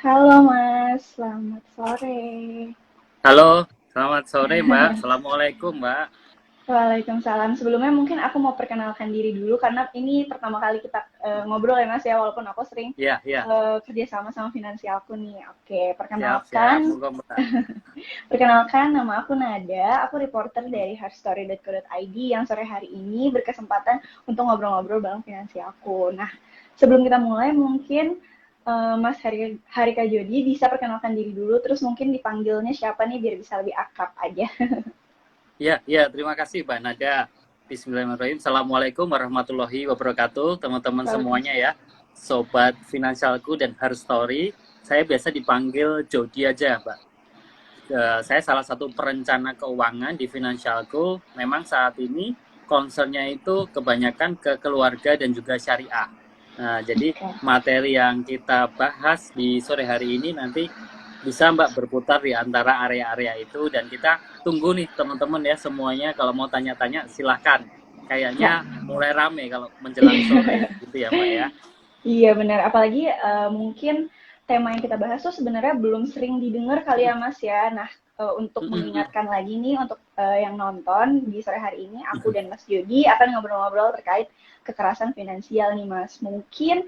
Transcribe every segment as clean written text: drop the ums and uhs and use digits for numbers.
Halo Mas, selamat sore. Halo, selamat sore Mbak. Assalamualaikum Mbak. Waalaikumsalam. Sebelumnya mungkin aku mau perkenalkan diri dulu karena ini pertama kali kita ngobrol ya Mas ya, walaupun aku sering Iya, iya. kerja sama finansialku nih. Oke, Siap, siap. perkenalkan, Moga Mbak. perkenalkan nama aku Nada. Aku reporter dari herstory.co.id yang sore hari ini berkesempatan untuk ngobrol-ngobrol bareng finansialku. Nah, sebelum kita mulai mungkin Mas Harika Jodi bisa perkenalkan diri dulu, terus mungkin dipanggilnya siapa nih biar bisa lebih akrab aja. Iya, iya. Terima kasih Mbak Nada. Bismillahirrahmanirrahim. Assalamualaikum warahmatullahi wabarakatuh. Teman-teman semuanya ya. Sobat Finansialku dan Her Story. Saya biasa dipanggil Jody aja Mbak. Saya salah satu perencana keuangan di Finansialku. Memang saat ini concernnya itu kebanyakan ke keluarga dan juga syariah. Nah, jadi Oke. materi yang kita bahas di sore hari ini nanti bisa Mbak berputar di antara area-area itu, dan kita tunggu nih teman-teman ya semuanya, kalau mau tanya-tanya silahkan. Kayaknya Ya. mulai rame kalau menjelang sore gitu ya Mbak ya. Iya benar, apalagi mungkin tema yang kita bahas tuh sebenarnya belum sering didengar kali ya Mas ya. Nah, untuk mengingatkan lagi nih untuk yang nonton di sore hari ini, aku dan Mas Jody akan ngobrol-ngobrol terkait kekerasan finansial nih Mas. Mungkin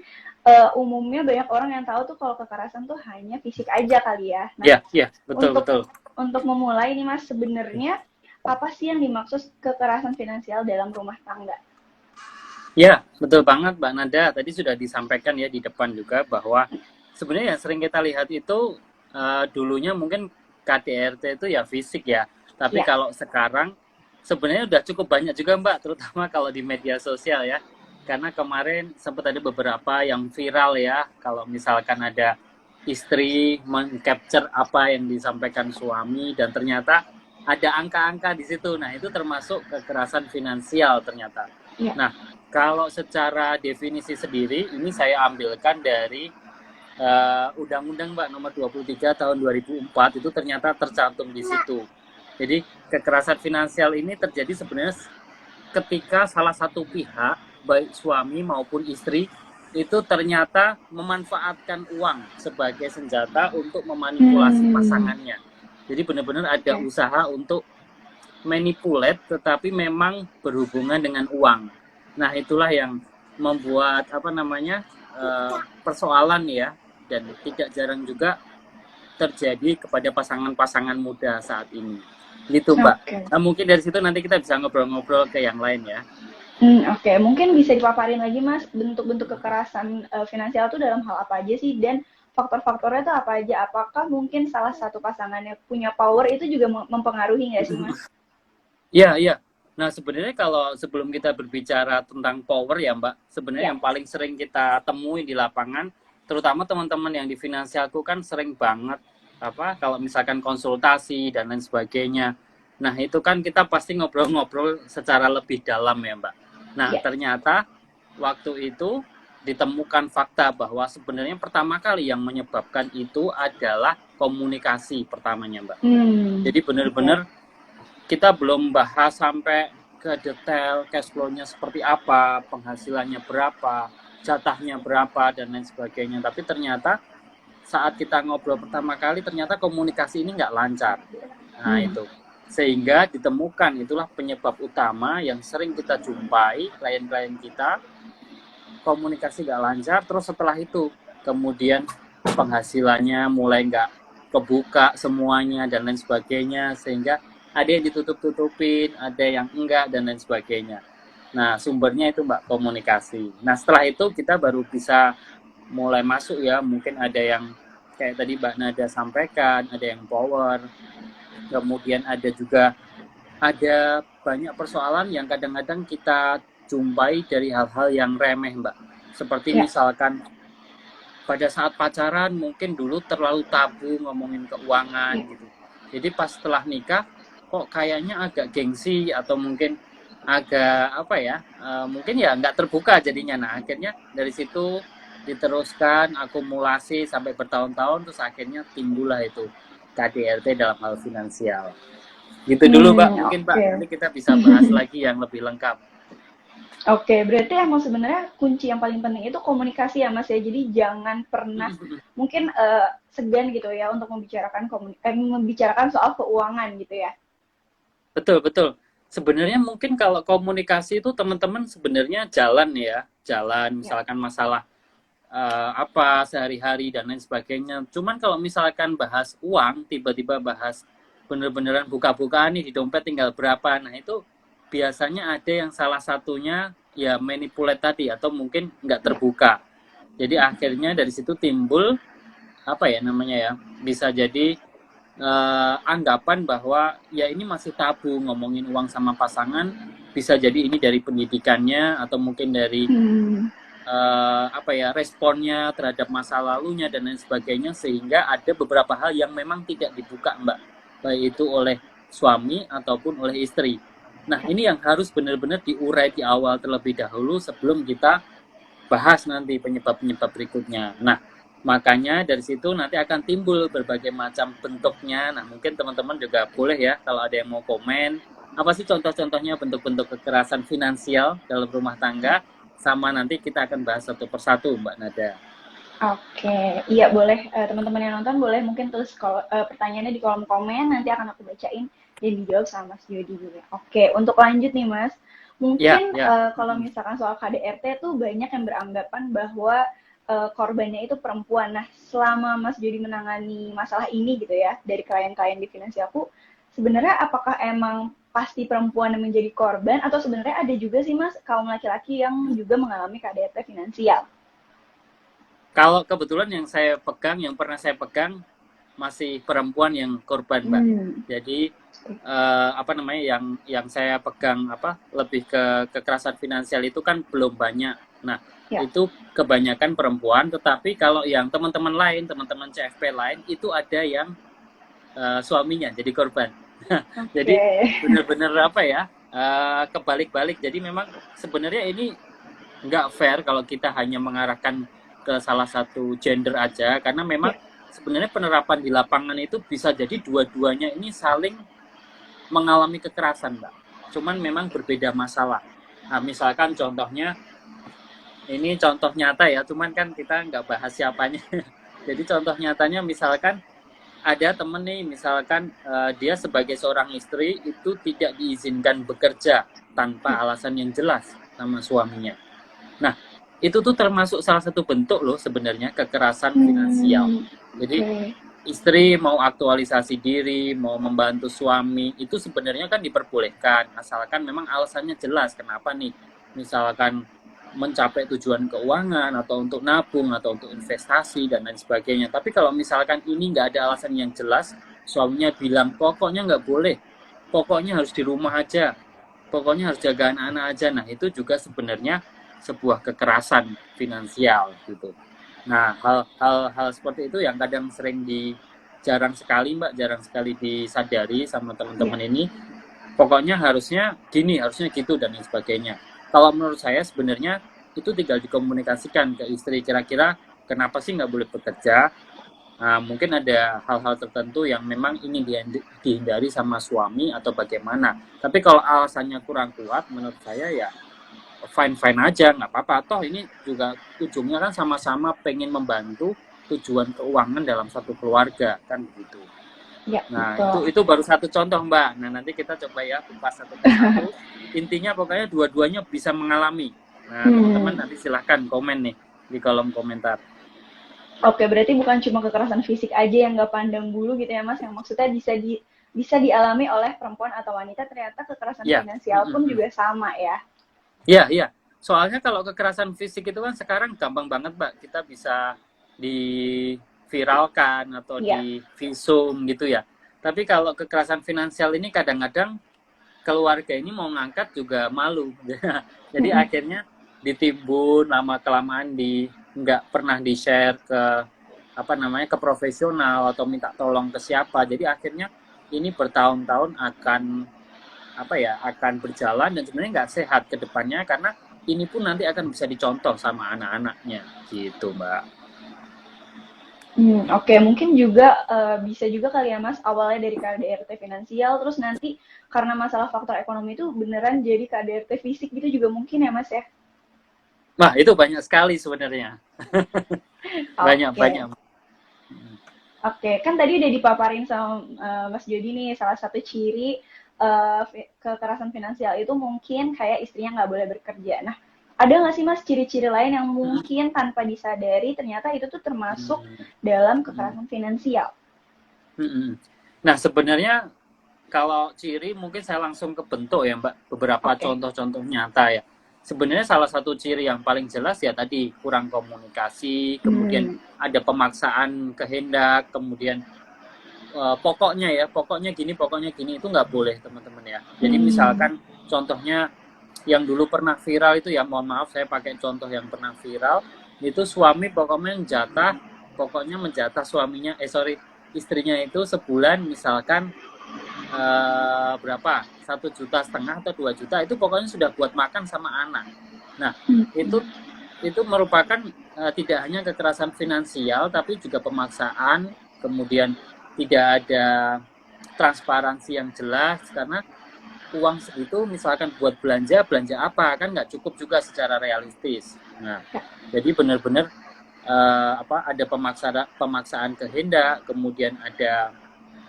umumnya banyak orang yang tahu tuh kalau kekerasan tuh hanya fisik aja kali ya. Nah, Iya, iya, betul untuk betul. memulai nih Mas, sebenarnya apa sih yang dimaksud kekerasan finansial dalam rumah tangga? Ya, betul banget Mbak Nada. Tadi sudah disampaikan ya di depan juga bahwa sebenarnya yang sering kita lihat itu dulunya mungkin KDRT itu ya fisik ya. Tapi Ya. kalau sekarang sebenarnya udah cukup banyak juga Mbak, terutama kalau di media sosial ya. Karena kemarin sempat ada beberapa yang viral ya, kalau misalkan ada istri meng-capture apa yang disampaikan suami dan ternyata ada angka-angka di situ. Nah, itu termasuk kekerasan finansial ternyata. Ya. Nah, kalau secara definisi sendiri, ini saya ambilkan dari Undang-Undang Mbak nomor 23 tahun 2004, itu ternyata tercantum di situ. Jadi kekerasan finansial ini terjadi sebenarnya ketika salah satu pihak, baik suami maupun istri, itu ternyata memanfaatkan uang sebagai senjata untuk memanipulasi Hmm, pasangannya. Jadi benar-benar ada oke. usaha untuk manipulate, tetapi memang berhubungan dengan uang. Nah, itulah yang membuat apa namanya persoalan ya, dan tidak jarang juga terjadi kepada pasangan-pasangan muda saat ini. Gitu Mbak. Oke. Nah, mungkin dari situ nanti kita bisa ngobrol-ngobrol ke yang lain ya. Oke. Mungkin bisa dipaparin lagi, Mas, bentuk-bentuk kekerasan finansial itu dalam hal apa aja sih? Dan faktor-faktornya itu apa aja? Apakah mungkin salah satu pasangannya punya power itu juga mempengaruhi nggak sih, Mas? Iya, iya. Nah, sebenarnya kalau sebelum kita berbicara tentang power ya, Mbak, sebenarnya Ya. yang paling sering kita temui di lapangan, terutama teman-teman yang di finansialku kan sering banget apa kalau misalkan konsultasi dan lain sebagainya. Nah, itu kan kita pasti ngobrol-ngobrol secara lebih dalam ya, Mbak. Nah, Ya. ternyata waktu itu ditemukan fakta bahwa sebenarnya pertama kali yang menyebabkan itu adalah komunikasi pertamanya, Mbak. Jadi Oke. benar-benar kita belum bahas sampai ke detail cash flow-nya seperti apa, penghasilannya berapa, jatahnya berapa, dan lain sebagainya. Tapi ternyata saat kita ngobrol pertama kali, ternyata komunikasi ini nggak lancar. Nah, Hmm. itu. Sehingga ditemukan itulah penyebab utama yang sering kita jumpai klien-klien kita, komunikasi nggak lancar, terus setelah itu kemudian penghasilannya mulai nggak kebuka semuanya dan lain sebagainya, sehingga ada yang ditutup-tutupin, ada yang enggak dan lain sebagainya. Nah, sumbernya itu Mbak, komunikasi. Nah, setelah itu kita baru bisa mulai masuk ya, mungkin ada yang kayak tadi Mbak Nada sampaikan, ada yang power, kemudian ada juga ada banyak persoalan yang kadang-kadang kita jumpai dari hal-hal yang remeh Mbak. Seperti Ya. misalkan pada saat pacaran mungkin dulu terlalu tabu ngomongin keuangan Ya. gitu. Jadi pas setelah nikah kok kayaknya agak gengsi atau mungkin agak apa ya, mungkin ya nggak terbuka jadinya. Nah, akhirnya dari situ diteruskan akumulasi sampai bertahun-tahun, terus akhirnya timbullah itu KDRT dalam hal finansial. Gitu dulu Mbak, mungkin Mbak Oke. nanti kita bisa bahas lagi yang lebih lengkap. Oke, berarti emang sebenarnya kunci yang paling penting itu komunikasi ya Mas ya. Jadi jangan pernah mungkin segan gitu ya untuk membicarakan soal keuangan gitu ya. Betul, betul. Sebenarnya mungkin kalau komunikasi itu teman-teman sebenarnya jalan ya, jalan Ya. misalkan masalah apa sehari-hari dan lain sebagainya. Cuman kalau misalkan bahas uang, tiba-tiba bahas bener-beneran buka-bukaan nih di dompet tinggal berapa, nah itu biasanya ada yang salah satunya ya manipulate tadi atau mungkin nggak Ya. terbuka. Jadi akhirnya dari situ timbul apa ya namanya ya, bisa jadi anggapan bahwa ya ini masih tabu ngomongin uang sama pasangan, bisa jadi ini dari pendidikannya atau mungkin dari Hmm. apa ya responnya terhadap masa lalunya dan lain sebagainya, sehingga ada beberapa hal yang memang tidak dibuka Mbak, baik itu oleh suami ataupun oleh istri. Nah ini yang harus benar-benar diurai di awal terlebih dahulu sebelum kita bahas nanti penyebab-penyebab berikutnya. Nah, makanya dari situ nanti akan timbul berbagai macam bentuknya. Nah, mungkin teman-teman juga boleh ya kalau ada yang mau komen, apa sih contoh-contohnya bentuk-bentuk kekerasan finansial dalam rumah tangga, sama nanti kita akan bahas satu persatu, Mbak Nada. Oke, iya boleh teman-teman yang nonton boleh mungkin tulis pertanyaannya di kolom komen, nanti akan aku bacain dan dijawab sama Mas Jody juga. Oke, untuk lanjut nih Mas, Ya, mungkin ya. kalau misalkan soal KDRT tuh banyak yang beranggapan bahwa korbannya itu perempuan. Nah, selama Mas Jody menangani masalah ini gitu ya, dari klien-klien di finansialku, sebenarnya apakah emang pasti perempuan yang menjadi korban atau sebenarnya ada juga sih Mas kaum laki-laki yang juga mengalami KDRT finansial? Kalau kebetulan yang saya pegang, yang pernah saya pegang masih perempuan yang korban, Mbak. Hmm. Jadi apa namanya yang saya pegang apa lebih ke kekerasan finansial itu kan belum banyak. Nah, Ya. itu kebanyakan perempuan, tetapi kalau yang teman-teman lain, teman-teman CFP lain itu ada yang suaminya jadi korban. Jadi Oke. benar-benar apa ya? Kebalik-balik. Jadi memang sebenarnya ini nggak fair kalau kita hanya mengarahkan ke salah satu gender aja, karena memang Ya. sebenarnya penerapan di lapangan itu bisa jadi dua-duanya ini saling mengalami kekerasan, Mbak. Cuman memang berbeda masalah. Nah, misalkan contohnya, ini contoh nyata ya, cuman kan kita nggak bahas siapanya. Jadi contoh nyatanya misalkan ada temen nih, misalkan dia sebagai seorang istri itu tidak diizinkan bekerja tanpa alasan yang jelas sama suaminya. Nah, itu tuh termasuk salah satu bentuk loh sebenarnya kekerasan finansial. Jadi Oke. istri mau aktualisasi diri, mau membantu suami, itu sebenarnya kan diperbolehkan, asalkan memang alasannya jelas. Kenapa nih? Misalkan mencapai tujuan keuangan, atau untuk nabung, atau untuk investasi, dan lain sebagainya. Tapi kalau misalkan ini nggak ada alasan yang jelas, suaminya bilang, pokoknya nggak boleh, pokoknya harus di rumah aja, pokoknya harus jaga anak-anak aja. Nah, itu juga sebenarnya sebuah kekerasan finansial gitu. Nah, hal seperti itu yang kadang sering jarang sekali Mbak, jarang sekali disadari sama Ya. teman-teman ini. Pokoknya harusnya gini, harusnya gitu dan lain sebagainya. Kalau menurut saya sebenarnya itu tinggal dikomunikasikan ke istri, kira-kira kenapa sih nggak boleh bekerja. Nah, mungkin ada hal-hal tertentu yang memang ingin dihindari sama suami atau bagaimana. Tapi kalau alasannya kurang kuat, menurut saya ya fine-fine aja, nggak apa-apa. Toh ini juga ujungnya kan sama-sama pengen membantu tujuan keuangan dalam satu keluarga, kan begitu. Ya, Nah, betul. itu baru satu contoh, Mbak. Nah, nanti kita coba ya kupas satu persatu. Intinya pokoknya dua-duanya bisa mengalami. Nah, teman-teman Hmm. nanti silahkan komen nih di kolom komentar. Oke, berarti bukan cuma kekerasan fisik aja yang nggak pandang bulu gitu ya, Mas, yang maksudnya bisa dialami oleh perempuan atau wanita, ternyata kekerasan Ya, finansial pun juga sama ya. iya, iya. Soalnya kalau kekerasan fisik itu kan sekarang gampang banget, Mbak. Kita bisa diviralkan atau Iya. di visum gitu ya. Tapi kalau kekerasan finansial ini kadang-kadang keluarga ini mau ngangkat juga malu. Jadi Mm-mm. akhirnya ditimbun lama kelamaan nggak pernah di share ke apa namanya ke profesional atau minta tolong ke siapa. Jadi akhirnya ini bertahun-tahun akan apa ya akan berjalan dan sebenarnya nggak sehat ke depannya, karena ini pun nanti akan bisa dicontoh sama anak-anaknya gitu Mbak. Oke, mungkin juga bisa juga kali ya Mas, awalnya dari KDRT finansial, terus nanti karena masalah faktor ekonomi itu beneran jadi KDRT fisik gitu juga mungkin ya Mas ya? Wah, itu banyak sekali sebenarnya. Banyak, Oke, banyak. oke. Kan tadi udah dipaparin sama Mas Jody nih, salah satu ciri kekerasan finansial itu mungkin kayak istrinya nggak boleh bekerja. Nah, ada nggak sih Mas ciri-ciri lain yang mungkin tanpa disadari ternyata itu tuh termasuk dalam kekerasan finansial? Nah, sebenarnya kalau ciri mungkin saya langsung ke bentuk ya Mbak, beberapa Oke. contoh-contoh nyata ya. Sebenarnya salah satu ciri yang paling jelas ya tadi kurang komunikasi, kemudian Hmm. ada pemaksaan kehendak, kemudian pokoknya gini itu nggak boleh teman-teman ya. Jadi Hmm. misalkan contohnya yang dulu pernah viral itu ya, mohon maaf saya pakai contoh yang pernah viral, itu suami pokoknya menjatah suaminya, istrinya itu sebulan misalkan berapa, 1,5 juta atau 2 juta itu pokoknya sudah buat makan sama anak. Nah itu Hmm. itu merupakan tidak hanya kekerasan finansial tapi juga pemaksaan, kemudian tidak ada transparansi yang jelas karena uang segitu misalkan buat belanja belanja apa kan nggak cukup juga secara realistis. Nah jadi benar-benar ada pemaksaan kehendak, kemudian ada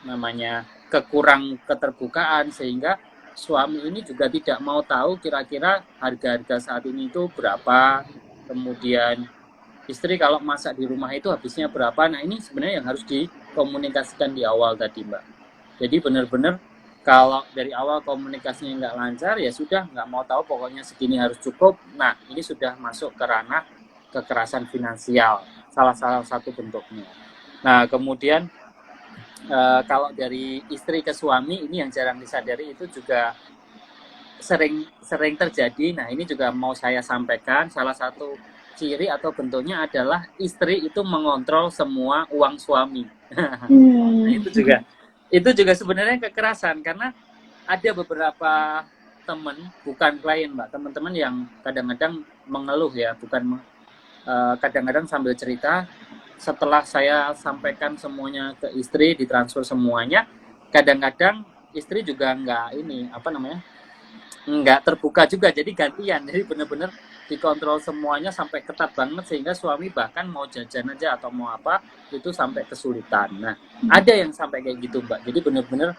namanya kekurang keterbukaan sehingga suami ini juga tidak mau tahu kira-kira harga-harga saat ini itu berapa, kemudian istri kalau masak di rumah itu habisnya berapa. Nah ini sebenarnya yang harus dikomunikasikan di awal tadi Mbak. Jadi benar-benar kalau dari awal komunikasinya nggak lancar ya sudah nggak mau tahu pokoknya segini harus cukup. Nah ini sudah masuk ke ranah kekerasan finansial, salah satu bentuknya. Nah kemudian kalau dari istri ke suami ini yang jarang disadari itu juga sering sering terjadi. Nah, ini juga mau saya sampaikan salah satu ciri atau bentuknya adalah istri itu mengontrol semua uang suami. Nah, Hmm. itu juga sebenarnya kekerasan karena ada beberapa teman, bukan klien, Mbak, teman-teman yang kadang-kadang mengeluh ya, bukan kadang-kadang sambil cerita setelah saya sampaikan semuanya ke istri, ditransfer semuanya, kadang-kadang istri juga nggak ini apa namanya nggak terbuka juga jadi gantian jadi benar-benar dikontrol semuanya sampai ketat banget sehingga suami bahkan mau jajan aja atau mau apa itu sampai kesulitan. Nah ada yang sampai kayak gitu Mbak, jadi benar-benar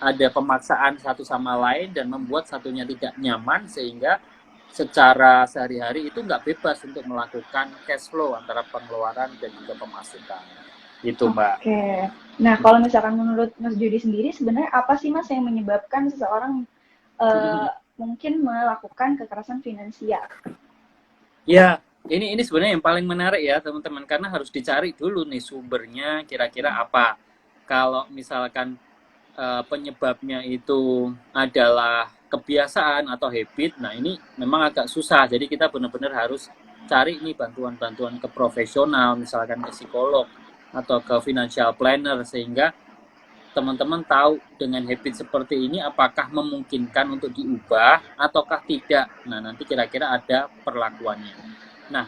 ada pemaksaan satu sama lain dan membuat satunya tidak nyaman sehingga secara sehari-hari itu nggak bebas untuk melakukan cash flow antara pengeluaran dan juga pemasukan itu Mbak. Oke. Nah, kalau misalkan menurut Mas Jody sendiri, sebenarnya apa sih Mas yang menyebabkan seseorang eh, mungkin melakukan kekerasan finansial? Ya, ini sebenarnya yang paling menarik ya teman-teman karena harus dicari dulu nih sumbernya kira-kira apa. Kalau misalkan penyebabnya itu adalah kebiasaan atau habit, nah ini memang agak susah. Jadi kita benar-benar harus cari nih bantuan-bantuan ke profesional, misalkan ke psikolog atau ke financial planner sehingga teman-teman tahu dengan habit seperti ini apakah memungkinkan untuk diubah ataukah tidak. Nah, nanti kira-kira ada perlakuannya. Nah,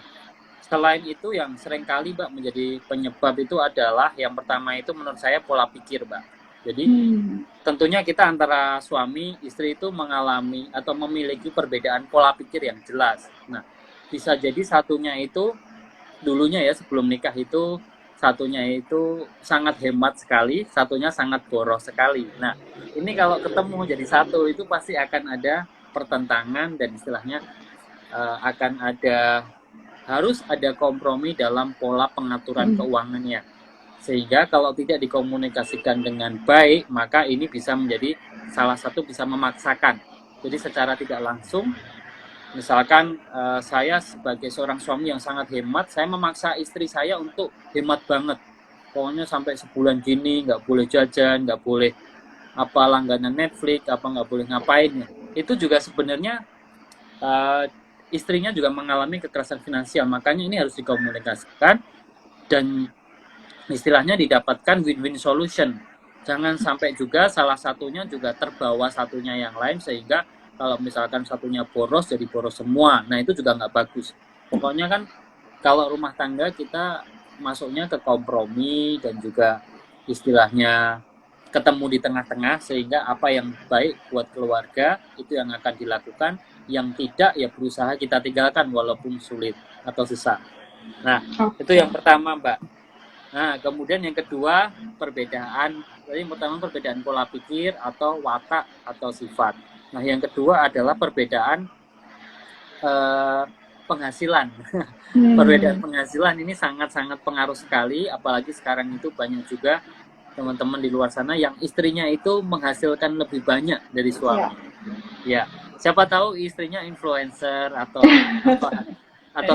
selain itu yang seringkali Mbak menjadi penyebab itu adalah yang pertama itu menurut saya pola pikir Mbak. Jadi Hmm. tentunya kita antara suami istri itu mengalami atau memiliki perbedaan pola pikir yang jelas. Nah, bisa jadi satunya itu dulunya ya sebelum nikah itu satunya itu sangat hemat sekali, satunya sangat boros sekali. Nah, ini kalau ketemu jadi satu itu pasti akan ada pertentangan dan istilahnya akan ada harus ada kompromi dalam pola pengaturan Hmm. keuangannya. Sehingga kalau tidak dikomunikasikan dengan baik, maka ini bisa menjadi salah satu bisa memaksakan. Jadi secara tidak langsung misalkan saya sebagai seorang suami yang sangat hemat, saya memaksa istri saya untuk hemat banget. Pokoknya sampai sebulan gini nggak boleh jajan, nggak boleh apa langganan Netflix, apa nggak boleh ngapain ya. Itu juga sebenarnya uh, istrinya juga mengalami kekerasan finansial. Makanya ini harus dikomunikasikan dan istilahnya didapatkan win-win solution. Jangan sampai juga salah satunya juga terbawa satunya yang lain sehingga kalau misalkan satunya boros jadi boros semua. Nah itu juga nggak bagus. Pokoknya kan kalau rumah tangga kita masuknya ke kompromi dan juga istilahnya ketemu di tengah-tengah, sehingga apa yang baik buat keluarga itu yang akan dilakukan, yang tidak ya berusaha kita tinggalkan walaupun sulit atau susah. Nah, itu yang pertama, Mbak. Nah, kemudian yang kedua, perbedaan. Jadi pertama perbedaan pola pikir atau watak atau sifat. Nah, yang kedua adalah perbedaan penghasilan. Perbedaan penghasilan ini sangat-sangat pengaruh sekali, apalagi sekarang itu banyak juga teman-teman di luar sana yang istrinya itu menghasilkan lebih banyak dari suami. Ya, siapa tahu istrinya influencer atau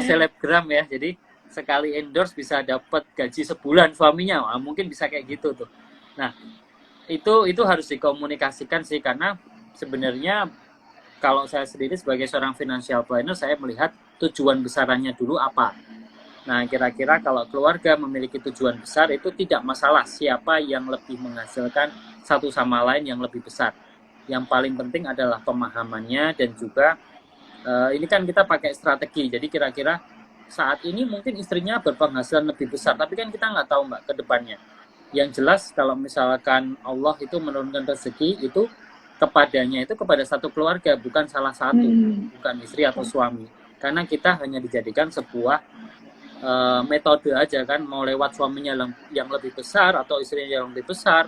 selebgram ya. Jadi sekali endorse bisa dapat gaji sebulan suaminya. Wah, mungkin bisa kayak gitu tuh. Nah, itu harus dikomunikasikan sih, karena sebenarnya kalau saya sendiri sebagai seorang financial planner, saya melihat tujuan besarannya dulu apa. Nah, kira-kira kalau keluarga memiliki tujuan besar, itu tidak masalah siapa yang lebih menghasilkan satu sama lain yang lebih besar. Yang paling penting adalah pemahamannya, dan juga ini kan kita pakai strategi. Jadi kira-kira saat ini mungkin istrinya berpenghasilan lebih besar, tapi kan kita nggak tahu, Mbak, ke depannya. Yang jelas kalau misalkan Allah itu menurunkan rezeki itu kepadanya, itu kepada satu keluarga, bukan salah satu, bukan istri atau suami. Karena kita hanya dijadikan sebuah metode aja kan, mau lewat suaminya yang lebih besar atau istrinya yang lebih besar,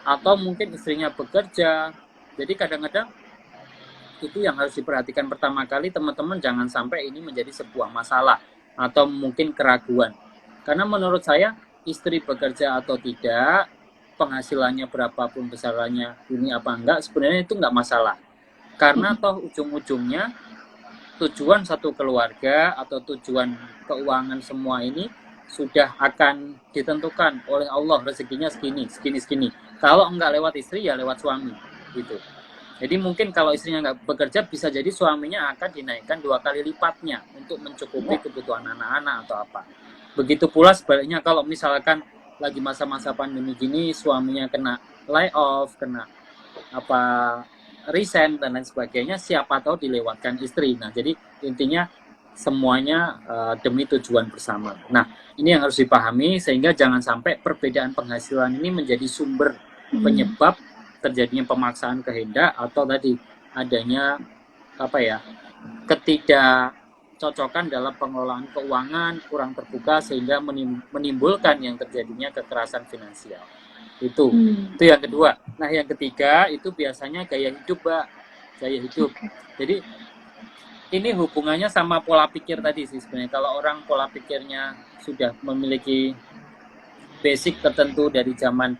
atau mungkin istrinya bekerja. Jadi kadang-kadang itu yang harus diperhatikan pertama kali, teman-teman, jangan sampai ini menjadi sebuah masalah atau mungkin keraguan. Karena menurut saya istri bekerja atau tidak, penghasilannya berapapun besarannya, ini apa enggak, sebenarnya itu enggak masalah. Karena toh ujung-ujungnya tujuan satu keluarga atau tujuan keuangan semua ini sudah akan ditentukan oleh Allah, rezekinya segini. Kalau enggak lewat istri ya lewat suami gitu. Jadi mungkin kalau istrinya nggak bekerja, bisa jadi suaminya akan dinaikkan 2 kali lipatnya untuk mencukupi kebutuhan anak-anak atau apa. Begitu pula sebaliknya, kalau misalkan lagi masa-masa pandemi gini, suaminya kena layoff, kena resign dan lain sebagainya, siapa tahu dilewatkan istri. Nah, jadi intinya semuanya demi tujuan bersama. Nah, ini yang harus dipahami, sehingga jangan sampai perbedaan penghasilan ini menjadi sumber penyebab terjadinya pemaksaan kehendak, atau tadi adanya ketidakcocokan dalam pengelolaan keuangan, kurang terbuka, sehingga menimbulkan yang terjadinya kekerasan finansial. Itu yang kedua. Nah, yang ketiga itu biasanya gaya hidup, Mbak. Gaya hidup. Jadi ini hubungannya sama pola pikir tadi sih sebenarnya. Kalau orang pola pikirnya sudah memiliki basic tertentu dari zaman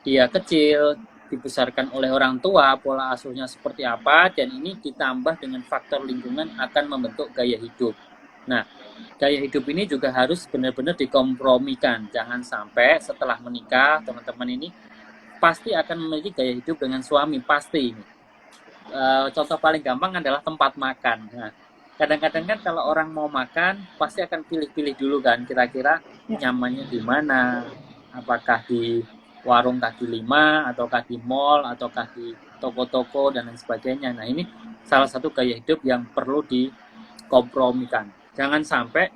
dia kecil, dibesarkan oleh orang tua, pola asuhnya seperti apa, dan ini ditambah dengan faktor lingkungan akan membentuk gaya hidup. Nah, gaya hidup ini juga harus benar-benar dikompromikan. Jangan sampai setelah menikah, teman-teman ini pasti akan memiliki gaya hidup dengan suami, pasti ini. Contoh paling gampang adalah tempat makan. Nah, kadang-kadang kan kalau orang mau makan, pasti akan pilih-pilih dulu kan, kira-kira nyamannya di mana, apakah di warung kaki lima, ataukah di mall, ataukah di toko-toko, dan lain sebagainya. Nah, ini salah satu gaya hidup yang perlu dikompromikan. Jangan sampai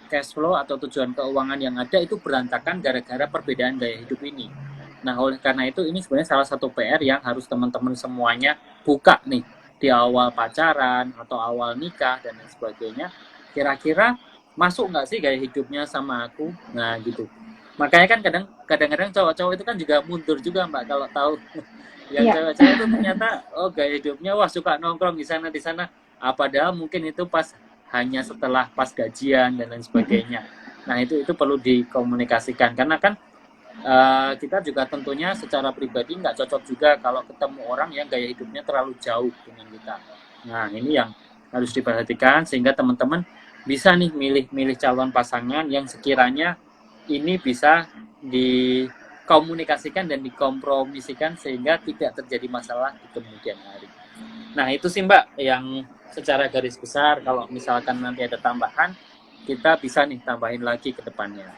cash flow atau tujuan keuangan yang ada itu berantakan gara-gara perbedaan gaya hidup ini. Nah, oleh karena itu ini sebenarnya salah satu PR yang harus teman-teman semuanya buka nih di awal pacaran atau awal nikah dan lain sebagainya. Kira-kira masuk nggak sih gaya hidupnya sama aku? Nah, gitu. Makanya kan kadang-kadang cowok-cowok itu kan juga mundur juga, Mbak, kalau tahu yang cewek-cewek itu ternyata gaya hidupnya suka nongkrong di sana. Padahal mungkin itu hanya setelah pas gajian dan lain sebagainya. Nah, itu perlu dikomunikasikan, karena kan kita juga tentunya secara pribadi nggak cocok juga kalau ketemu orang yang gaya hidupnya terlalu jauh dengan kita. Nah, ini yang harus diperhatikan, sehingga teman-teman bisa nih milih calon pasangan yang sekiranya ini bisa dikomunikasikan dan dikompromisikan sehingga tidak terjadi masalah di kemudian hari. Nah, itu sih, Mbak, yang secara garis besar. Kalau misalkan nanti ada tambahan, kita bisa nih tambahin lagi ke depannya.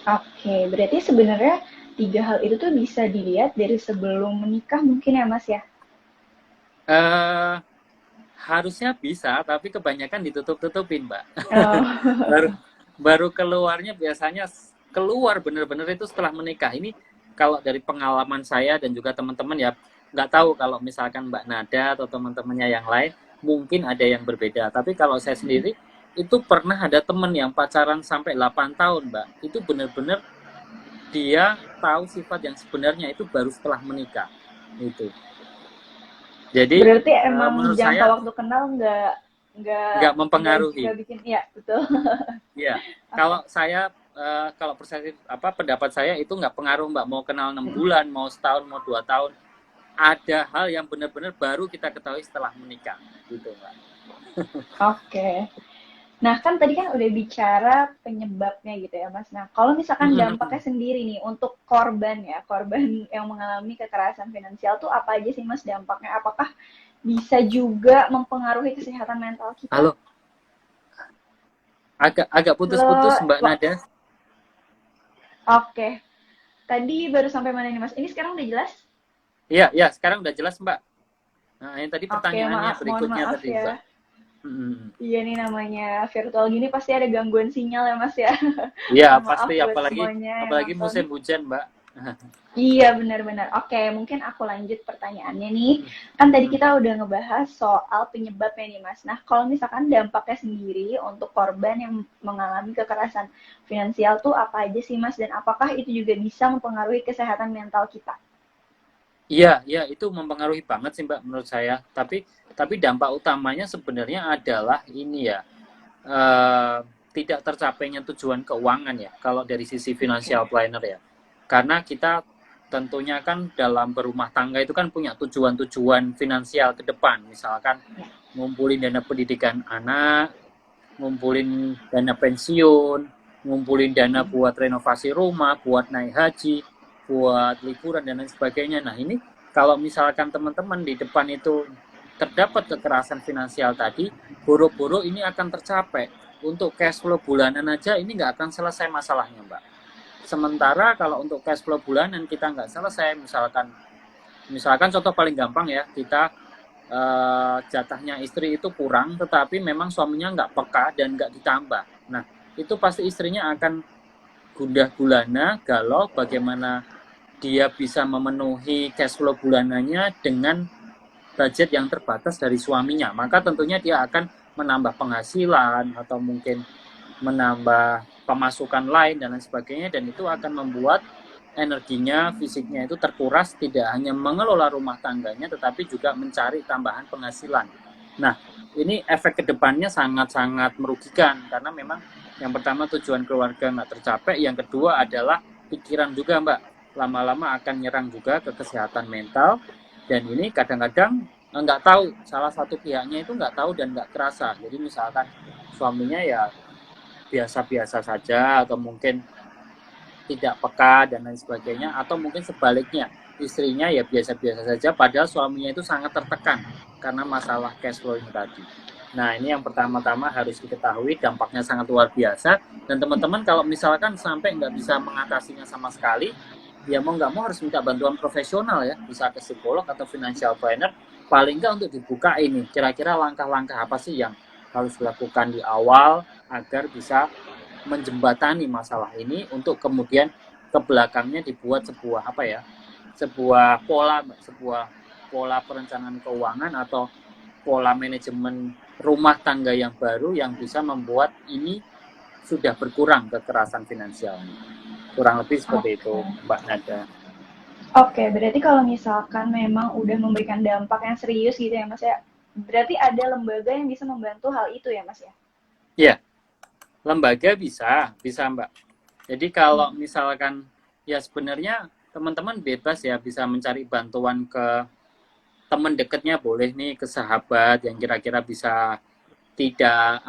Oke, berarti sebenarnya 3 hal itu tuh bisa dilihat dari sebelum menikah mungkin ya, Mas ya? Harusnya bisa, tapi kebanyakan ditutup-tutupin, Mbak. baru keluarnya biasanya keluar bener-bener itu setelah menikah. Ini kalau dari pengalaman saya dan juga teman-teman ya, nggak tahu kalau misalkan Mbak Nada atau teman-temannya yang lain mungkin ada yang berbeda. Tapi kalau saya sendiri itu pernah ada teman yang pacaran sampai 8 tahun, Mbak. Itu bener-bener dia tahu sifat yang sebenarnya itu baru setelah menikah. Itu. Jadi Berarti emang menurut jangka saya waktu kenal nggak mempengaruhi. nggak bikin, ya betul. Ya, Oke. kalau saya kalau persepsi pendapat saya itu nggak pengaruh Mbak, mau kenal 6 bulan, mau setahun, mau 2 tahun, ada hal yang benar-benar baru kita ketahui setelah menikah, gitu Mbak. Oke. Nah, kan tadi kan udah bicara penyebabnya gitu ya, Mas. Nah, kalau misalkan dampaknya sendiri nih untuk korban ya, korban yang mengalami kekerasan finansial tuh apa aja sih, Mas, dampaknya? Apakah bisa juga mempengaruhi kesehatan mental kita? Halo, agak agak putus-putus Mbak Nada. Oke. Tadi baru sampai mana nih, Mas? Ini sekarang udah jelas? Iya, ya, sekarang udah jelas Mbak. Nah, yang tadi Oke, pertanyaannya maaf, mohon berikutnya maaf tadi ya. Mbak. Hmm. Iya nih, namanya virtual gini pasti ada gangguan sinyal ya, Mas ya. Iya, Mohon maaf pasti buat apalagi semuanya yang apalagi nonton. musim hujan Mbak. Iya, benar-benar. Oke, mungkin aku lanjut pertanyaannya nih. Kan tadi kita udah ngebahas soal penyebabnya nih, Mas. Nah, kalau misalkan dampaknya sendiri untuk korban yang mengalami kekerasan finansial tuh apa aja sih, Mas? Dan apakah itu juga bisa mempengaruhi kesehatan mental kita? Iya, iya itu mempengaruhi banget sih Mbak menurut saya. Tapi dampak utamanya sebenarnya adalah ini ya, eh, tidak tercapainya tujuan keuangan ya. Kalau dari sisi financial Oke. planner ya, karena kita tentunya kan dalam berumah tangga itu kan punya tujuan-tujuan finansial ke depan. Misalkan Ya. ngumpulin dana pendidikan anak, ngumpulin dana pensiun, ngumpulin dana buat renovasi rumah, buat naik haji, buat liburan dan lain sebagainya. Nah ini kalau misalkan teman-teman di depan itu terdapat kekerasan finansial tadi, boro-boro ini akan tercapai. Untuk cash flow bulanan aja ini nggak akan selesai masalahnya, Mbak. Sementara kalau untuk cash flow bulanan kita nggak selesai, misalkan contoh paling gampang ya, kita jatahnya istri itu kurang, tetapi memang suaminya nggak peka dan nggak ditambah. Nah, itu pasti istrinya akan gundah gulana, galau bagaimana dia bisa memenuhi cash flow bulanannya dengan budget yang terbatas dari suaminya. Maka tentunya dia akan menambah penghasilan atau mungkin menambah pemasukan lain dan lain sebagainya, dan itu akan membuat energinya, fisiknya itu terkuras, tidak hanya mengelola rumah tangganya, tetapi juga mencari tambahan penghasilan. Nah, ini efek kedepannya sangat-sangat merugikan, karena memang yang pertama tujuan keluarga nggak tercapai, yang kedua adalah pikiran juga Mbak, lama-lama akan nyerang juga ke kesehatan mental, dan ini kadang-kadang nggak tahu, salah satu pihaknya itu nggak tahu dan nggak kerasa. Jadi misalkan suaminya ya biasa-biasa saja, atau mungkin tidak peka dan lain sebagainya, atau mungkin sebaliknya istrinya ya biasa-biasa saja padahal suaminya itu sangat tertekan karena masalah cash flow ini tadi. Nah ini yang pertama-tama harus diketahui, dampaknya sangat luar biasa, dan teman-teman kalau misalkan sampai nggak bisa mengatasinya sama sekali, ya mau nggak mau harus minta bantuan profesional ya, bisa ke psikolog atau financial planner, paling nggak untuk dibuka ini kira-kira langkah-langkah apa sih yang harus dilakukan di awal agar bisa menjembatani masalah ini, untuk kemudian ke belakangnya dibuat sebuah pola perencanaan keuangan atau pola manajemen rumah tangga yang baru yang bisa membuat ini sudah berkurang kekerasan finansialnya. Kurang lebih seperti Oke. itu Mbak Nada. Oke, berarti kalau misalkan memang udah memberikan dampak yang serius gitu ya, Mas ya, berarti ada lembaga yang bisa membantu hal itu ya, Mas ya? Ya, lembaga bisa Mbak. Jadi kalau misalkan ya sebenarnya teman-teman bebas ya bisa mencari bantuan ke teman dekatnya, boleh nih ke sahabat yang kira-kira bisa tidak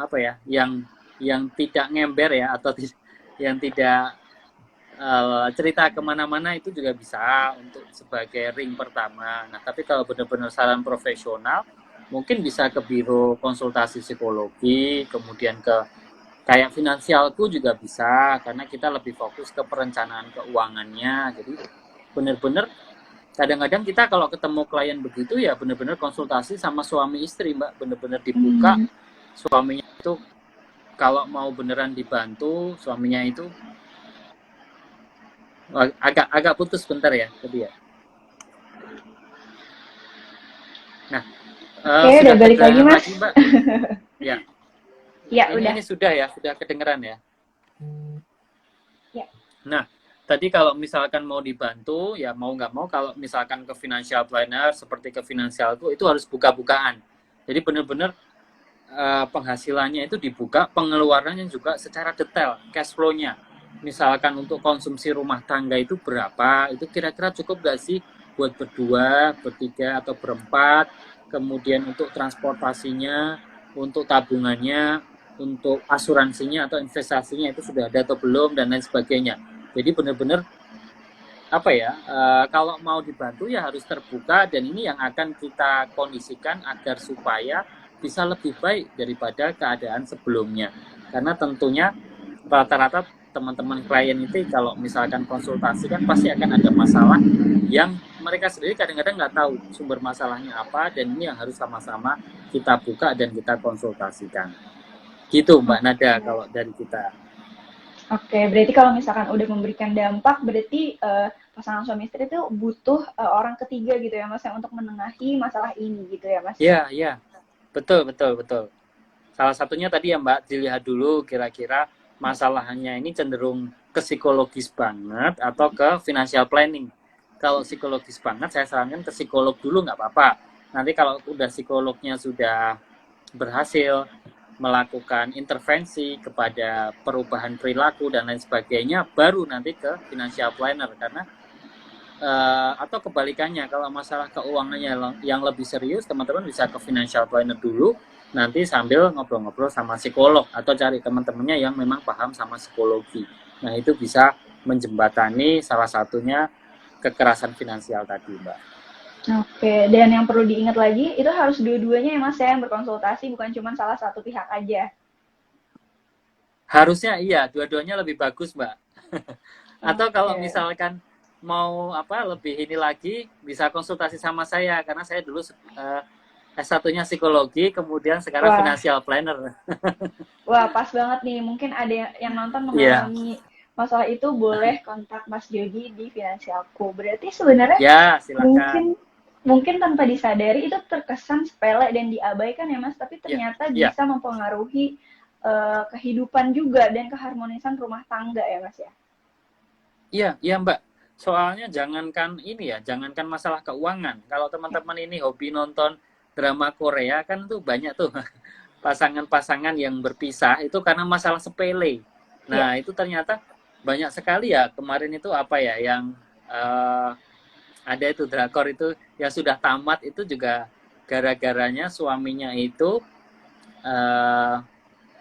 yang tidak ngember ya, atau yang tidak cerita kemana-mana, itu juga bisa untuk sebagai ring pertama. Nah tapi kalau benar-benar saran profesional mungkin bisa ke biro konsultasi psikologi, kemudian ke kayak finansialku juga bisa, karena kita lebih fokus ke perencanaan keuangannya. Jadi benar-benar kadang-kadang kita kalau ketemu klien begitu ya benar-benar konsultasi sama suami istri Mbak, benar-benar dibuka, suaminya itu kalau mau beneran dibantu suaminya itu agak putus bentar ya tadi ya. Nah, Oke, sudah udah balik lagi kedengaran Mas. lagi Mbak? Ya, Ya, ini udah. sudah kedengeran ya. Ya. Nah, tadi kalau misalkan mau dibantu, ya mau nggak mau kalau misalkan ke financial planner seperti ke finansialku itu harus buka-bukaan. Jadi benar-benar penghasilannya itu dibuka, pengeluarannya juga secara detail, cash flow-nya. Misalkan untuk konsumsi rumah tangga itu berapa, itu kira-kira cukup nggak sih buat berdua, bertiga, atau berempat. Kemudian untuk transportasinya, untuk tabungannya, untuk asuransinya atau investasinya itu sudah ada atau belum, dan lain sebagainya. Jadi benar-benar apa ya, kalau mau dibantu ya harus terbuka, dan ini yang akan kita kondisikan agar supaya bisa lebih baik daripada keadaan sebelumnya. Karena tentunya rata-rata teman-teman klien itu kalau misalkan konsultasi kan pasti akan ada masalah yang mereka sendiri kadang-kadang nggak tahu sumber masalahnya apa, dan ini yang harus sama-sama kita buka dan kita konsultasikan. Gitu Mbak Nada Oke. kalau dari kita. Oke, berarti kalau misalkan udah memberikan dampak, berarti pasangan suami istri itu butuh orang ketiga gitu ya Mas, yang untuk menengahi masalah ini gitu ya Mas. Ya, ya, betul, betul, betul. Salah satunya tadi ya Mbak, dilihat dulu kira-kira masalahnya ini cenderung ke psikologis banget atau ke financial planning. Kalau psikologis banget, saya sarankan ke psikolog dulu nggak apa-apa. Nanti kalau udah psikolognya sudah berhasil melakukan intervensi kepada perubahan perilaku dan lain sebagainya, baru nanti ke financial planner. Karena atau kebalikannya, kalau masalah keuangannya yang lebih serius, teman-teman bisa ke financial planner dulu, nanti sambil ngobrol-ngobrol sama psikolog, atau cari teman-temannya yang memang paham sama psikologi. Nah, itu bisa menjembatani salah satunya kekerasan finansial tadi, Mbak. Oke, dan yang perlu diingat lagi, itu harus dua-duanya ya Mas ya yang berkonsultasi, bukan cuma salah satu pihak aja. Harusnya iya, dua-duanya lebih bagus, Mbak. Atau kalau Oke. misalkan mau apa lebih ini lagi, bisa konsultasi sama saya, karena saya dulu S1-nya psikologi, kemudian sekarang Wah, financial planner. wah pas banget nih. Mungkin ada yang nonton Iya, mengalami masalah itu, boleh kontak Mas Jody di Finansialku. Berarti sebenarnya ya silakan. mungkin mungkin tanpa disadari itu terkesan sepele dan diabaikan ya Mas, tapi Ya, ternyata ya, bisa mempengaruhi kehidupan juga dan keharmonisan rumah tangga ya Mas ya. iya, iya Mbak. Soalnya jangankan ini ya, jangankan masalah keuangan. Kalau Ya, teman-teman ini hobi nonton drama Korea kan tuh banyak tuh pasangan-pasangan yang berpisah itu karena masalah sepele. ya. Nah, itu ternyata banyak sekali ya. Kemarin itu apa ya yang uh, ada itu drakor itu yang sudah tamat itu juga gara-garanya suaminya itu uh,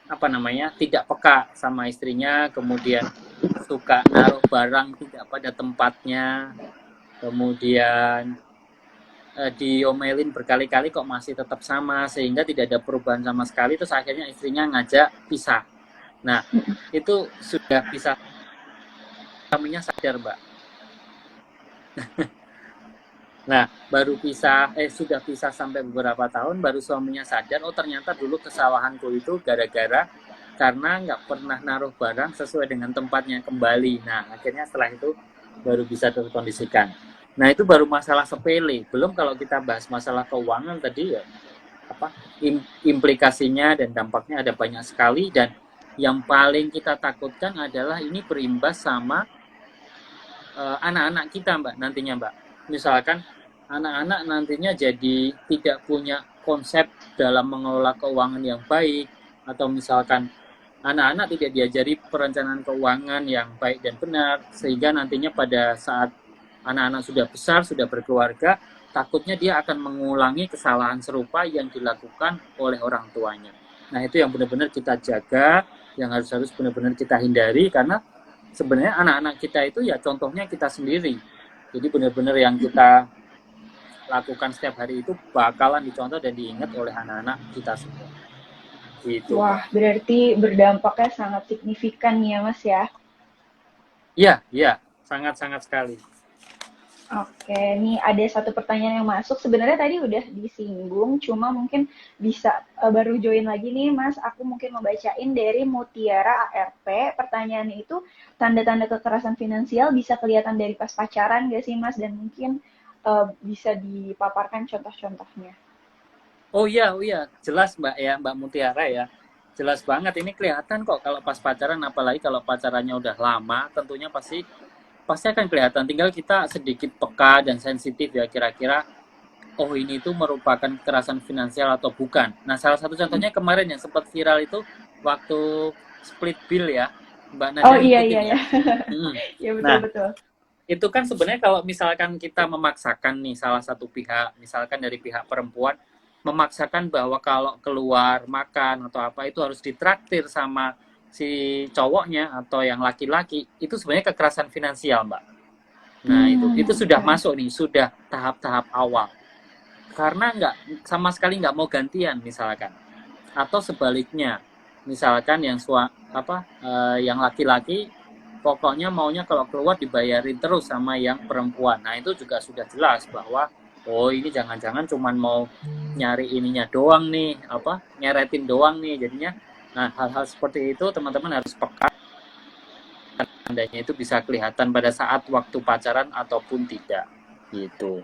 apa namanya tidak peka sama istrinya, kemudian suka naruh barang tidak pada tempatnya, kemudian diomelin berkali-kali kok masih tetap sama, sehingga tidak ada perubahan sama sekali. Terus akhirnya istrinya ngajak pisah. Nah, itu sudah pisah, suaminya sadar Mbak. Nah, baru pisah, sudah pisah sampai beberapa tahun, baru suaminya sadar, oh ternyata dulu kesalahanku itu gara-gara karena nggak pernah naruh barang sesuai dengan tempatnya kembali. Nah, akhirnya setelah itu baru bisa terkondisikan. Nah, itu baru masalah sepele. Belum kalau kita bahas masalah keuangan tadi ya, apa implikasinya dan dampaknya ada banyak sekali, dan yang paling kita takutkan adalah ini berimbas sama anak-anak kita Mbak nantinya Mbak. Misalkan anak-anak nantinya jadi tidak punya konsep dalam mengelola keuangan yang baik, atau misalkan anak-anak tidak diajari perencanaan keuangan yang baik dan benar, sehingga nantinya pada saat anak-anak sudah besar, sudah berkeluarga, takutnya dia akan mengulangi kesalahan serupa yang dilakukan oleh orang tuanya. Nah, itu yang benar-benar kita jaga, yang harus benar-benar kita hindari, karena sebenarnya anak-anak kita itu ya contohnya kita sendiri. Jadi benar-benar yang kita lakukan setiap hari itu bakalan dicontoh dan diingat oleh anak-anak kita semua. Gitu, Wah, Mbak. berarti berdampaknya sangat signifikan ya Mas ya. Iya, iya, sangat-sangat sekali. Oke, nih ada satu pertanyaan yang masuk. Sebenarnya tadi udah disinggung, cuma mungkin bisa baru join lagi nih, Mas. Aku mungkin membacain dari Mutiara ARP. Pertanyaannya itu, tanda-tanda kekerasan finansial bisa kelihatan dari pas pacaran gak sih, Mas? Dan mungkin bisa dipaparkan contoh-contohnya. Oh iya, jelas Mbak ya, Mbak Mutiara ya. Jelas banget ini kelihatan kok kalau pas pacaran, apalagi kalau pacarannya udah lama, tentunya pasti pasti akan kelihatan. Tinggal kita sedikit peka dan sensitif ya kira-kira oh ini itu merupakan kekerasan finansial atau bukan. Nah, salah satu contohnya kemarin yang sempat viral itu waktu split bill ya. Mbak Oh Nadia iya ngikutin iya ya. ya, Hmm. ya betul Nah, betul. itu kan sebenarnya kalau misalkan kita memaksakan nih salah satu pihak, misalkan dari pihak perempuan, memaksakan bahwa kalau keluar makan atau apa itu harus ditraktir sama si cowoknya atau yang laki-laki, itu sebenarnya kekerasan finansial, Mbak. Nah, itu sudah Oke. masuk nih, sudah tahap-tahap awal. Karena nggak sama sekali nggak mau gantian misalkan. Atau sebaliknya, misalkan yang laki-laki pokoknya maunya kalau keluar dibayarin terus sama yang perempuan. Nah, itu juga sudah jelas bahwa oh ini jangan-jangan cuman mau nyari ininya doang nih, nyeretin doang nih jadinya. Nah, hal-hal seperti itu teman-teman harus peka, tandanya itu bisa kelihatan pada saat waktu pacaran ataupun tidak gitu.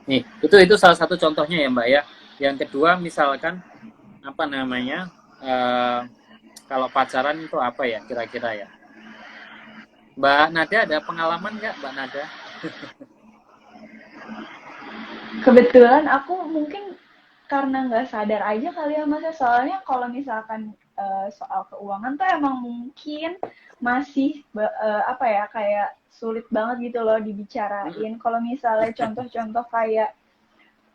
Nih, itu salah satu contohnya ya, Mbak ya. Yang kedua misalkan apa namanya? eh, Kalau pacaran itu apa ya kira-kira ya? Mbak Nada ada pengalaman nggak, Mbak Nada? Kebetulan aku mungkin karena nggak sadar aja kali ya Mas, ya. Soalnya kalau misalkan soal keuangan tuh emang mungkin masih apa ya, kayak sulit banget gitu loh dibicarain. Kalau misalnya contoh-contoh kayak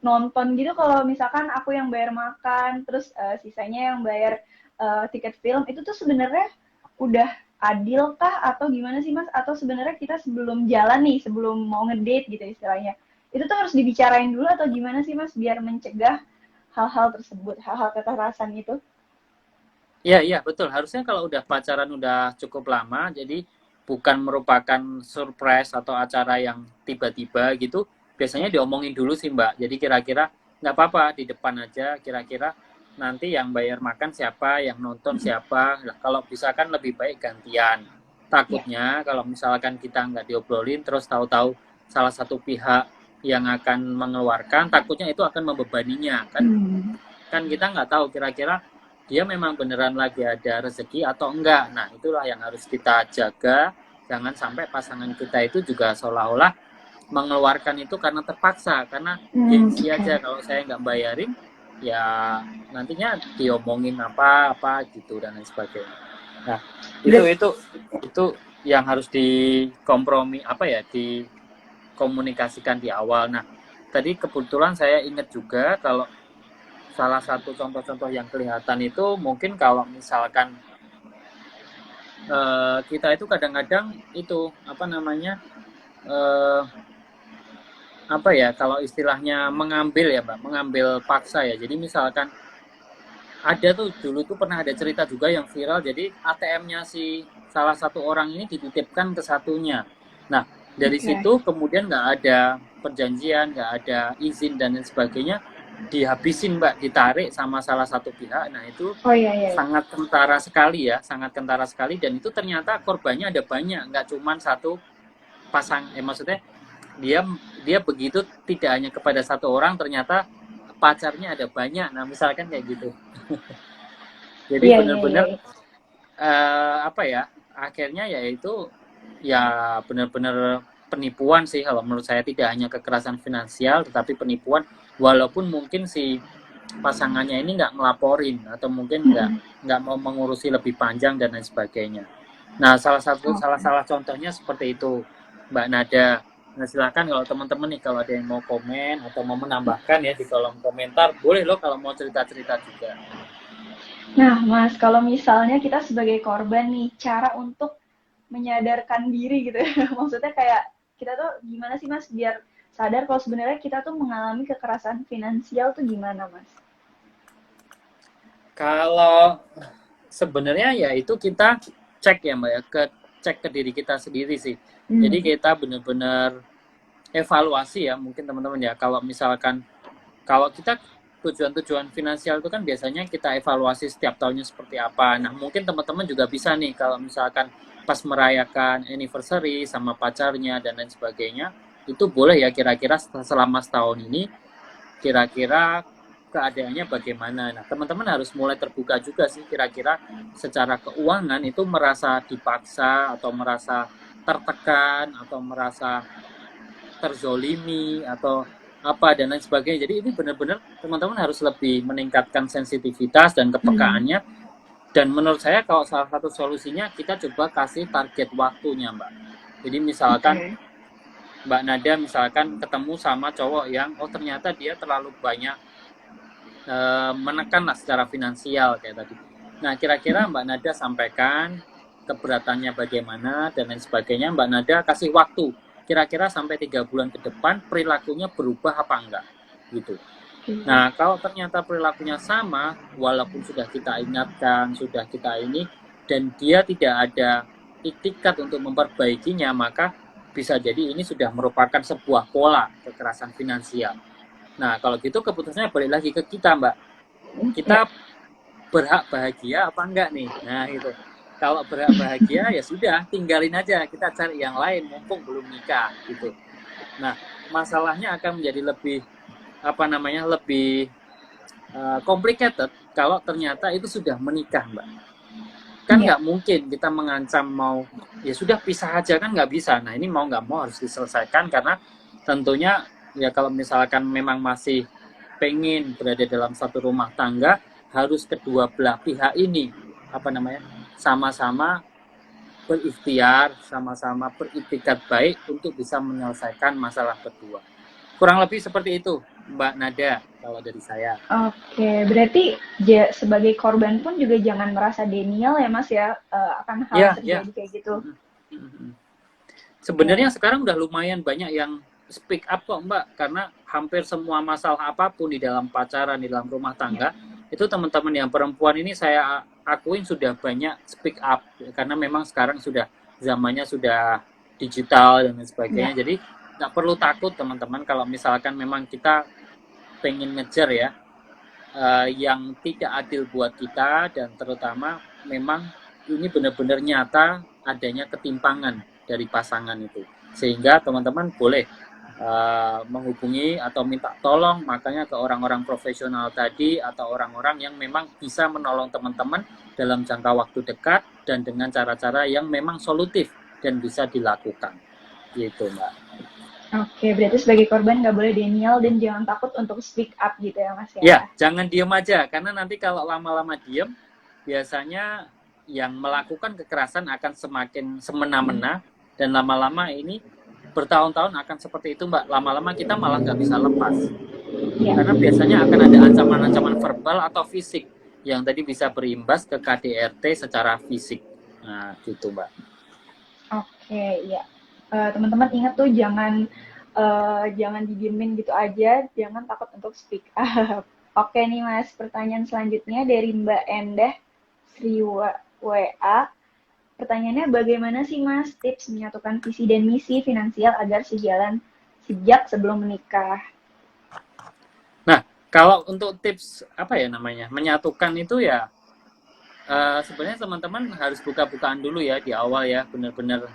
nonton gitu, kalau misalkan aku yang bayar makan, terus sisanya yang bayar tiket film, itu tuh sebenarnya udah adil kah atau gimana sih Mas? Atau sebenarnya kita sebelum jalan nih, sebelum mau ngedate gitu istilahnya, itu tuh harus dibicarain dulu atau gimana sih Mas biar mencegah hal-hal tersebut, hal-hal kekerasan itu? Iya, iya, betul. Harusnya kalau udah pacaran udah cukup lama, jadi bukan merupakan surprise atau acara yang tiba-tiba gitu, biasanya diomongin dulu sih, Mbak. Jadi kira-kira nggak apa-apa di depan aja, kira-kira nanti yang bayar makan siapa, yang nonton siapa. Nah, kalau bisa kan lebih baik gantian. Ya. Takutnya kalau misalkan kita nggak diobrolin, terus tahu-tahu salah satu pihak yang akan mengeluarkan, takutnya itu akan membebaninya. Kan Hmm. kan kita nggak tahu kira-kira dia memang beneran lagi ada rezeki atau enggak. Nah, itulah yang harus kita jaga. Jangan sampai pasangan kita itu juga seolah-olah mengeluarkan itu karena terpaksa, karena gengsi Oke. aja. Kalau saya nggak bayarin, ya nantinya diomongin apa-apa gitu dan lain sebagainya. Nah, itu Berat. itu itu yang harus dikompromi dikomunikasikan di awal. Nah, tadi kebetulan saya ingat juga kalau salah satu contoh-contoh yang kelihatan itu mungkin kalau misalkan kita itu kadang-kadang itu apa namanya eh, apa ya kalau istilahnya mengambil ya Mbak, mengambil paksa ya. Jadi misalkan ada tuh dulu tuh pernah ada cerita juga yang viral. Jadi ATM-nya si salah satu orang ini dititipkan ke satunya. Nah, dari Oke. situ kemudian nggak ada perjanjian, nggak ada izin dan lain sebagainya, dihabisin Mbak, ditarik sama salah satu pihak. Nah, itu Oh iya iya. sangat kentara sekali ya, sangat kentara sekali dan itu ternyata korbannya ada banyak, nggak cuma satu maksudnya dia dia begitu tidak hanya kepada satu orang, ternyata pacarnya ada banyak. Nah, misalkan kayak gitu. Jadi Iya iya iya. benar-benar Iya. apa ya? Akhirnya yaitu ya benar-benar penipuan sih kalau menurut saya, tidak hanya kekerasan finansial tetapi penipuan, walaupun mungkin si pasangannya ini nggak ngelaporin atau mungkin nggak mau mengurusi lebih panjang dan lain sebagainya. Nah, salah contohnya seperti itu, Mbak Nada. Nah, silakan kalau teman-teman nih kalau ada yang mau komen atau mau menambahkan ya di kolom komentar, boleh loh kalau mau cerita-cerita juga. Nah, Mas, kalau misalnya kita sebagai korban nih, cara untuk menyadarkan diri gitu ya. Maksudnya kayak kita tuh gimana sih Mas biar sadar kalau sebenarnya kita tuh mengalami kekerasan finansial tuh gimana, Mas? Kalau sebenarnya ya itu kita cek ya Mbak ya, cek ke diri kita sendiri sih. Jadi Hmm. kita benar-benar evaluasi ya mungkin teman-teman ya. Kalau misalkan kalau kita tujuan-tujuan finansial itu kan biasanya kita evaluasi setiap tahunnya seperti apa. Nah mungkin teman-teman juga bisa nih kalau misalkan pas merayakan anniversary sama pacarnya dan lain sebagainya, itu boleh ya kira-kira selama setahun ini kira-kira keadaannya bagaimana. Nah teman-teman harus mulai terbuka juga sih kira-kira secara keuangan itu merasa dipaksa atau merasa tertekan atau merasa terzolimi atau apa dan lain sebagainya. Jadi ini benar-benar teman-teman harus lebih meningkatkan sensitivitas dan kepekaannya. Dan menurut saya kalau salah satu solusinya kita coba kasih target waktunya, Mbak. Jadi misalkan Mbak Nada misalkan ketemu sama cowok yang ternyata dia terlalu banyak menekan lah secara finansial kayak tadi. Nah kira-kira Mbak Nada sampaikan keberatannya bagaimana dan lain sebagainya. Mbak Nada kasih waktu kira-kira sampai 3 bulan ke depan perilakunya berubah apa enggak gitu. Nah kalau ternyata perilakunya sama walaupun sudah kita ingatkan, sudah kita ini dan dia tidak ada itikat untuk memperbaikinya, maka bisa jadi ini sudah merupakan sebuah pola kekerasan finansial. Nah kalau gitu keputusannya balik lagi ke kita, Mbak. Kita berhak bahagia apa enggak nih? Nah itu. Kalau berhak bahagia ya sudah tinggalin aja, kita cari yang lain mumpung belum nikah gitu. Nah masalahnya akan menjadi lebih lebih complicated kalau ternyata itu sudah menikah, Mbak. Kan nggak mungkin kita mengancam mau ya sudah pisah aja, kan nggak bisa. Nah ini mau nggak mau harus diselesaikan karena tentunya ya kalau misalkan memang masih pengen berada dalam satu rumah tangga harus kedua belah pihak ini sama-sama berikhtiar, sama-sama beritikat baik untuk bisa menyelesaikan masalah berdua. Kurang lebih seperti itu, Mbak Nada, kalau dari saya. Oke, berarti sebagai korban pun juga jangan merasa denial ya Mas ya, akan hal yang terjadi kayak gitu. Sebenarnya sekarang udah lumayan banyak yang speak up kok Mbak, karena hampir semua masalah apapun di dalam pacaran, di dalam rumah tangga, itu teman-teman yang perempuan ini saya akuin sudah banyak speak up, karena memang sekarang sudah zamannya sudah digital dan lain sebagainya. Jadi nggak perlu takut teman-teman kalau misalkan memang kita pengen ngejar ya yang tidak adil buat kita, dan terutama memang ini benar-benar nyata adanya ketimpangan dari pasangan itu, sehingga teman-teman boleh menghubungi atau minta tolong makanya ke orang-orang profesional tadi atau orang-orang yang memang bisa menolong teman-teman dalam jangka waktu dekat dan dengan cara-cara yang memang solutif dan bisa dilakukan gitu Mbak. Oke, berarti sebagai korban nggak boleh denial dan jangan takut untuk speak up gitu ya Mas ya? Ya, jangan diem aja karena nanti kalau lama-lama diem biasanya yang melakukan kekerasan akan semakin semena-mena dan lama-lama ini bertahun-tahun akan seperti itu Mbak. Lama-lama kita malah nggak bisa lepas. Karena biasanya akan ada ancaman-ancaman verbal atau fisik yang tadi bisa berimbas ke KDRT secara fisik. Nah, gitu Mbak. Oke, ya. Teman-teman ingat tuh jangan didiemin gitu aja, jangan takut untuk speak up. Oke nih Mas, pertanyaan selanjutnya dari Mbak Endah Sri WA. Pertanyaannya, bagaimana sih Mas tips menyatukan visi dan misi finansial agar sejalan sejak sebelum menikah? Nah, kalau untuk tips menyatukan itu ya sebenarnya teman-teman harus buka-bukaan dulu ya di awal ya, benar-benar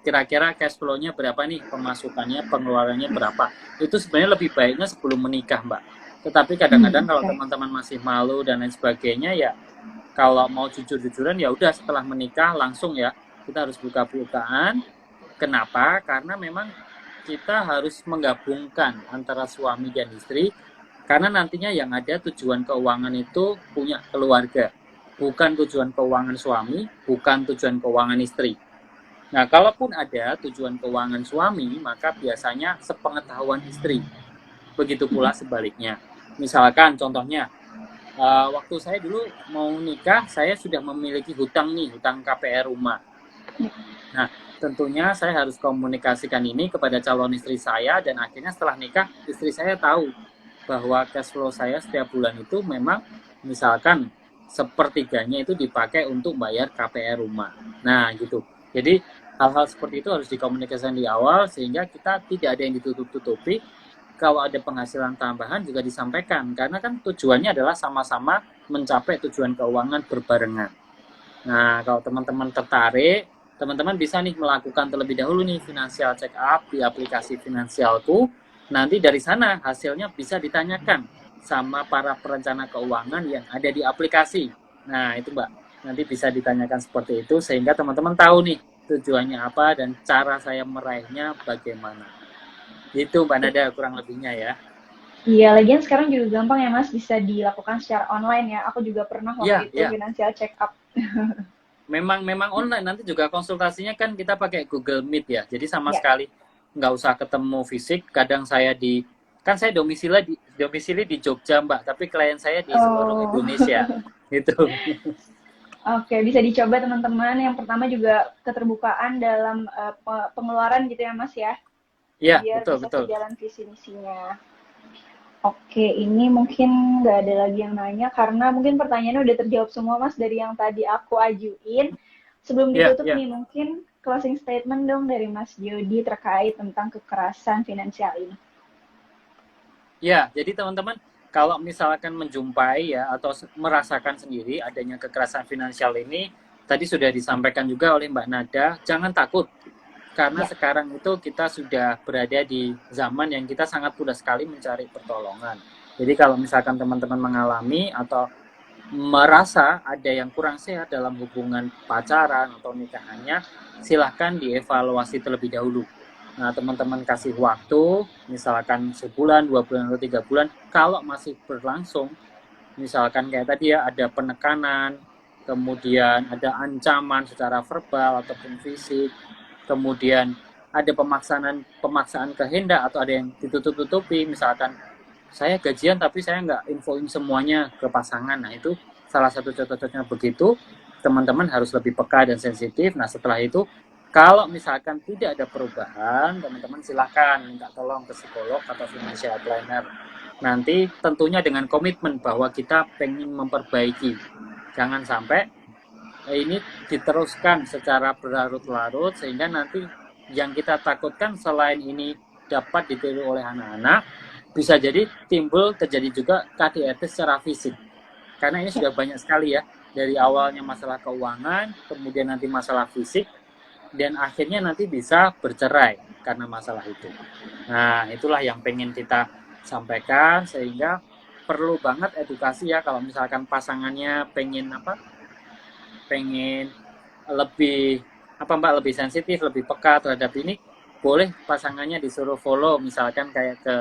kira-kira cash flow-nya berapa nih, pemasukannya, pengeluarannya berapa. Itu sebenarnya lebih baiknya sebelum menikah, Mbak. Tetapi kadang-kadang kalau teman-teman masih malu dan lain sebagainya ya, kalau mau jujur-jujuran ya udah setelah menikah langsung ya kita harus buka-bukaan. Kenapa? Karena memang kita harus menggabungkan antara suami dan istri, karena nantinya yang ada tujuan keuangan itu punya keluarga, bukan tujuan keuangan suami, bukan tujuan keuangan istri. Nah, kalaupun ada tujuan keuangan suami, maka biasanya sepengetahuan istri. Begitu pula sebaliknya. Misalkan contohnya, waktu saya dulu mau nikah, saya sudah memiliki hutang KPR rumah. Nah, tentunya saya harus komunikasikan ini kepada calon istri saya, dan akhirnya setelah nikah, istri saya tahu bahwa cash flow saya setiap bulan itu memang misalkan sepertiganya itu dipakai untuk bayar KPR rumah. Nah, gitu. Jadi hal-hal seperti itu harus dikomunikasikan di awal sehingga kita tidak ada yang ditutup-tutupi. Kalau ada penghasilan tambahan juga disampaikan karena kan tujuannya adalah sama-sama mencapai tujuan keuangan berbarengan. Nah, kalau teman-teman tertarik, teman-teman bisa nih melakukan terlebih dahulu nih financial check up di aplikasi Finansialku. Nanti dari sana hasilnya bisa ditanyakan sama para perencana keuangan yang ada di aplikasi. Nah, itu Mbak, nanti bisa ditanyakan seperti itu sehingga teman-teman tahu nih tujuannya apa dan cara saya meraihnya bagaimana. Itu Mbak Nada kurang lebihnya ya. Iya, lagian sekarang juga gampang ya Mas, bisa dilakukan secara online ya. Aku juga pernah waktu Iya, itu iya. financial check up. Memang online nanti juga konsultasinya kan kita pakai Google Meet ya. Jadi sama Ya. sekali nggak usah ketemu fisik. Kadang saya kan saya domisili di Jogja Mbak, tapi klien saya di seluruh Oh, Indonesia. Gitu. oke, bisa dicoba teman-teman. Yang pertama juga keterbukaan dalam pengeluaran gitu ya Mas ya, Iya, biar betul bisa betul. sejalan visi misinya. Oke, ini mungkin nggak ada lagi yang nanya karena mungkin pertanyaannya udah terjawab semua Mas dari yang tadi aku ajuin. Sebelum Iya, ditutup iya. nih, mungkin closing statement dong dari Mas Jody terkait tentang kekerasan finansial ini. Ya, jadi teman-teman kalau misalkan menjumpai ya atau merasakan sendiri adanya kekerasan finansial ini, tadi sudah disampaikan juga oleh Mbak Nada, jangan takut. Karena Ya, sekarang itu kita sudah berada di zaman yang kita sangat mudah sekali mencari pertolongan. Jadi kalau misalkan teman-teman mengalami atau merasa ada yang kurang sehat dalam hubungan pacaran atau nikahannya, silahkan dievaluasi terlebih dahulu. Nah, teman-teman kasih waktu, misalkan sebulan, 2 bulan, atau 3 bulan. Kalau masih berlangsung, misalkan kayak tadi ya, ada penekanan, kemudian ada ancaman secara verbal ataupun fisik, kemudian ada pemaksaan kehendak atau ada yang ditutup-tutupi, misalkan saya gajian tapi saya nggak infoin semuanya ke pasangan. Nah, itu salah satu contohnya begitu. Teman-teman harus lebih peka dan sensitif. Nah, setelah itu kalau misalkan tidak ada perubahan, teman-teman silahkan minta tolong ke psikolog atau financial planner. Nanti tentunya dengan komitmen bahwa kita pengen memperbaiki. Jangan sampai ini diteruskan secara berlarut-larut sehingga nanti yang kita takutkan selain ini dapat ditiru oleh anak-anak, bisa jadi timbul terjadi juga KDRT secara fisik. Karena ini ya. sudah banyak sekali ya, dari awalnya masalah keuangan, kemudian nanti masalah fisik, dan akhirnya nanti bisa bercerai karena masalah itu. Nah, itulah yang pengen kita sampaikan sehingga perlu banget edukasi ya kalau misalkan pasangannya pengen lebih Mbak lebih sensitif, lebih peka terhadap ini, boleh pasangannya disuruh follow misalkan kayak ke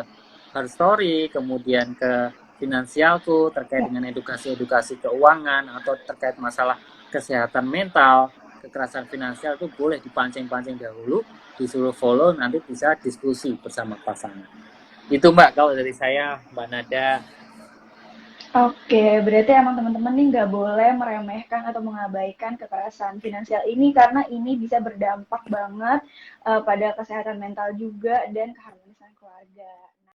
Her Story, kemudian ke Finansialku terkait Ya. dengan edukasi-edukasi keuangan atau terkait masalah kesehatan mental, kekerasan finansial itu boleh dipancing-pancing dahulu, disuruh follow, nanti bisa diskusi bersama pasangan. Itu Mbak kalau dari saya, Mbak Nada. Oke, berarti emang teman-teman nih nggak boleh meremehkan atau mengabaikan kekerasan finansial ini karena ini bisa berdampak banget pada kesehatan mental juga dan keharmonisan keluarga.